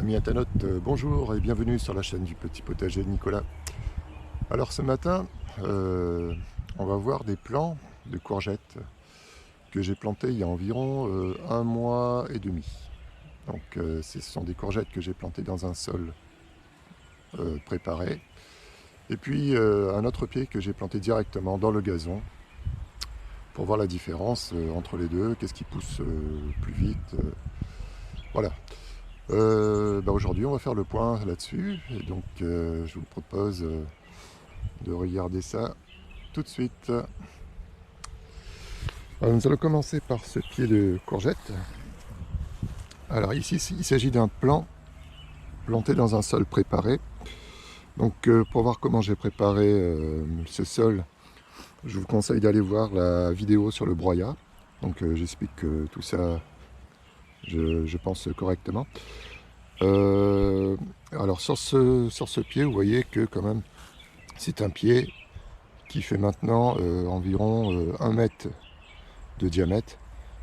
Amis internautes, bonjour et bienvenue sur la chaîne du Petit Potager de Nicolas. Alors ce matin, on va voir des plants de courgettes que j'ai plantés il y a environ 1 mois et demi. Donc ce sont des courgettes que j'ai plantées dans un sol préparé. Et puis un autre pied que j'ai planté directement dans le gazon pour voir la différence entre les deux, qu'est-ce qui pousse plus vite. Voilà. Aujourd'hui on va faire le point là-dessus et donc je vous propose de regarder ça tout de suite. Alors, nous allons commencer par ce pied de courgette. Alors ici il s'agit d'un plant planté dans un sol préparé. Donc pour voir comment j'ai préparé ce sol, je vous conseille d'aller voir la vidéo sur le broyat. Donc j'explique tout ça, je pense correctement. Alors sur ce pied, vous voyez que quand même c'est un pied qui fait maintenant environ 1 mètre de diamètre.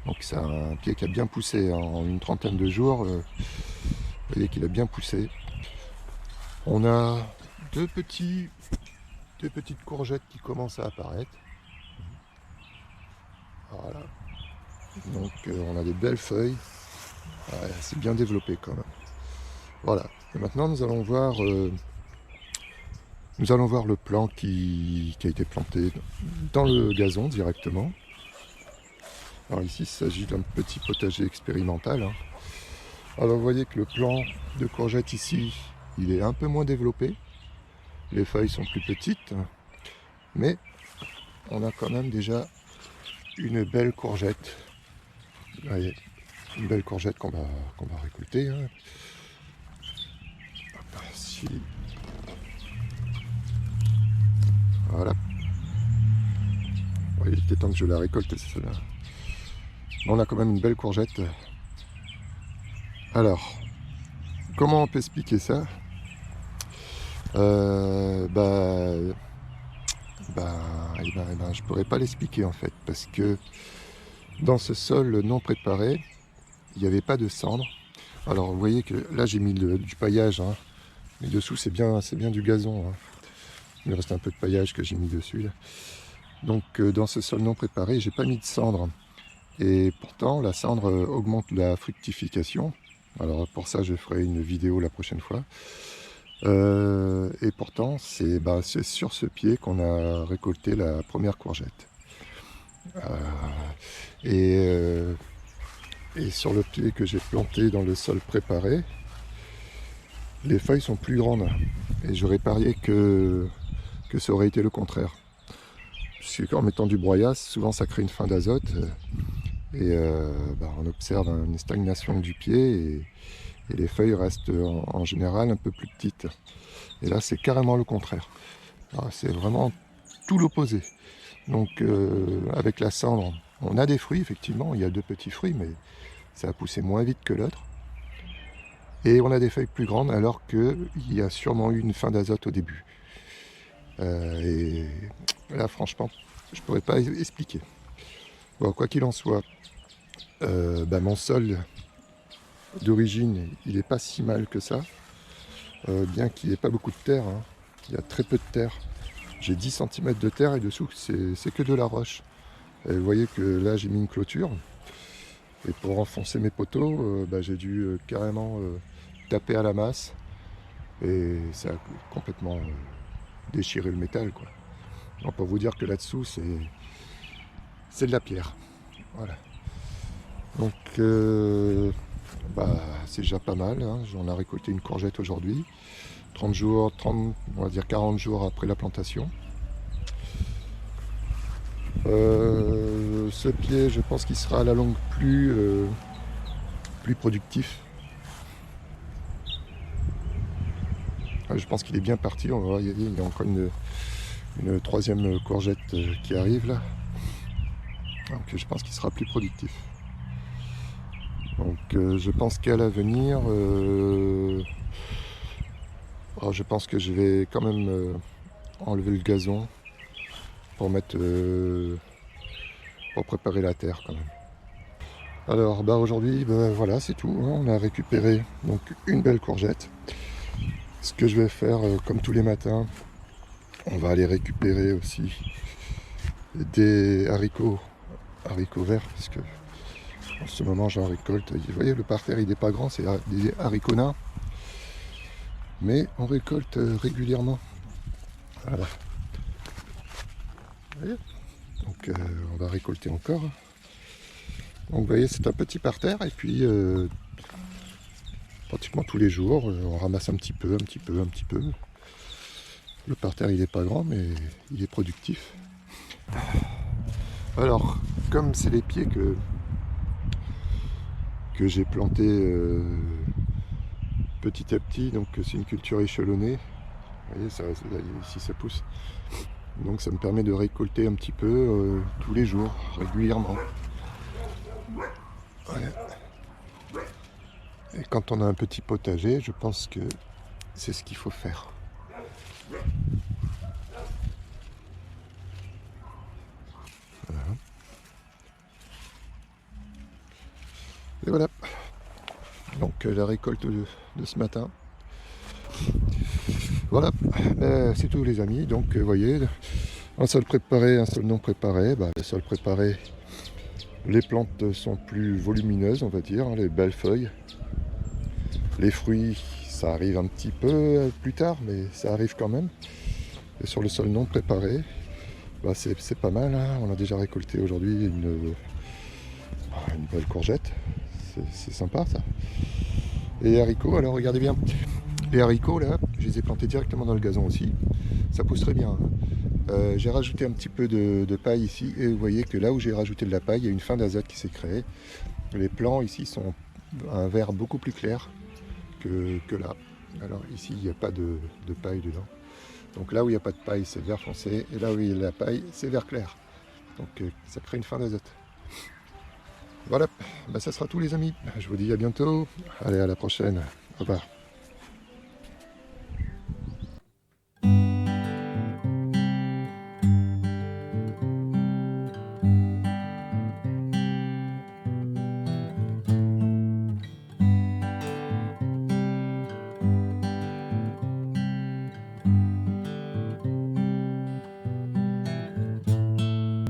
Donc c'est un pied qui a bien poussé en une trentaine de jours. Vous voyez qu'il a bien poussé. On a deux petites courgettes qui commencent à apparaître. Voilà. Donc on a des belles feuilles. Ouais, c'est bien développé quand même. Voilà. Et maintenant nous allons voir le plant qui a été planté dans le gazon directement. Alors ici il s'agit d'un petit potager expérimental. Alors vous voyez que le plant de courgette ici, il est un peu moins développé. Les feuilles sont plus petites, mais on a quand même déjà une belle courgette. Vous voyez, une belle courgette qu'on va récolter. Ici. Voilà. Vous voyez, il était temps que je la récolte, c'est celle-là. On a quand même une belle courgette. Alors, comment on peut expliquer ça? Je pourrais pas l'expliquer en fait, parce que dans ce sol non préparé, il n'y avait pas de cendre. Alors vous voyez que là j'ai mis du paillage, mais dessous c'est bien du gazon. Il me reste un peu de paillage que j'ai mis dessus là. Donc dans ce sol non préparé, j'ai pas mis de cendre. Et pourtant la cendre augmente la fructification. Alors pour ça je ferai une vidéo la prochaine fois. Et pourtant c'est sur ce pied qu'on a récolté la première courgette. Et sur le pied que j'ai planté dans le sol préparé, les feuilles sont plus grandes. Et j'aurais parié que ça aurait été le contraire. Puisqu'en mettant du broyat, souvent ça crée une fin d'azote. Et on observe une stagnation du pied et les feuilles restent en général un peu plus petites. Et là c'est carrément le contraire. C'est vraiment tout l'opposé. Donc avec la cendre, on a des fruits effectivement, il y a 2 petits fruits, mais ça a poussé moins vite que l'autre. Et on a des feuilles plus grandes alors qu'il y a sûrement eu une fin d'azote au début. Et là franchement, je pourrais pas expliquer. Bon, quoi qu'il en soit, mon sol d'origine, il n'est pas si mal que ça. Bien qu'il n'y ait pas beaucoup de terre, il y a très peu de terre. J'ai 10 cm de terre et dessous c'est que de la roche. Et vous voyez que là j'ai mis une clôture. Et pour enfoncer mes poteaux, j'ai dû carrément taper à la masse. Et ça a complètement déchiré le métal, quoi. Donc pour vous dire que là-dessous c'est de la pierre. Voilà. Donc c'est déjà pas mal. J'en ai récolté une courgette aujourd'hui. 30 jours, on va dire 40 jours après la plantation. Ce pied, je pense qu'il sera à la longue plus productif. Je pense qu'il est bien parti. On va voir, il y a encore une 3e courgette qui arrive là. Donc je pense qu'il sera plus productif. Donc je pense qu'à l'avenir, je pense que je vais quand même enlever le gazon pour mettre pour préparer la terre quand même. Alors bah aujourd'hui, voilà, c'est tout, hein. On a récupéré donc une belle courgette. Ce que je vais faire, comme tous les matins, on va aller récupérer aussi des haricots verts, parce que en ce moment j'en récolte. Vous voyez, le parterre il n'est pas grand, c'est des haricots nains, mais on récolte régulièrement. Voilà. Vous voyez, donc on va récolter encore. Donc vous voyez, c'est un petit parterre, et puis pratiquement tous les jours, on ramasse un petit peu, un petit peu, un petit peu. Le parterre il n'est pas grand, mais il est productif. Alors, comme c'est les pieds que j'ai plantés petit à petit, donc c'est une culture échelonnée. Vous voyez, là, ici ça pousse. Donc ça me permet de récolter un petit peu tous les jours, régulièrement. Ouais. Et quand on a un petit potager, je pense que c'est ce qu'il faut faire. Voilà. Et voilà. Donc la récolte de ce matin. Voilà, c'est tout les amis. Donc vous voyez, un sol préparé, un sol non préparé. Le sol préparé, les plantes sont plus volumineuses, on va dire, hein, les belles feuilles. Les fruits, ça arrive un petit peu plus tard, mais ça arrive quand même. Et sur le sol non préparé, c'est pas mal, hein. On a déjà récolté aujourd'hui une belle courgette. C'est sympa ça. Et les haricots, alors regardez bien. Les haricots là, je les ai plantés directement dans le gazon aussi. Ça pousse très bien, hein. J'ai rajouté un petit peu de paille ici, et vous voyez que là où j'ai rajouté de la paille, il y a une fin d'azote qui s'est créée. Les plants ici sont un vert beaucoup plus clair que là. Alors ici il n'y a pas de paille dedans. Donc là où il n'y a pas de paille c'est vert foncé, et là où il y a de la paille c'est vert clair. Donc ça crée une fin d'azote. Voilà, ça sera tout les amis. Je vous dis à bientôt. Allez, à la prochaine. Au revoir.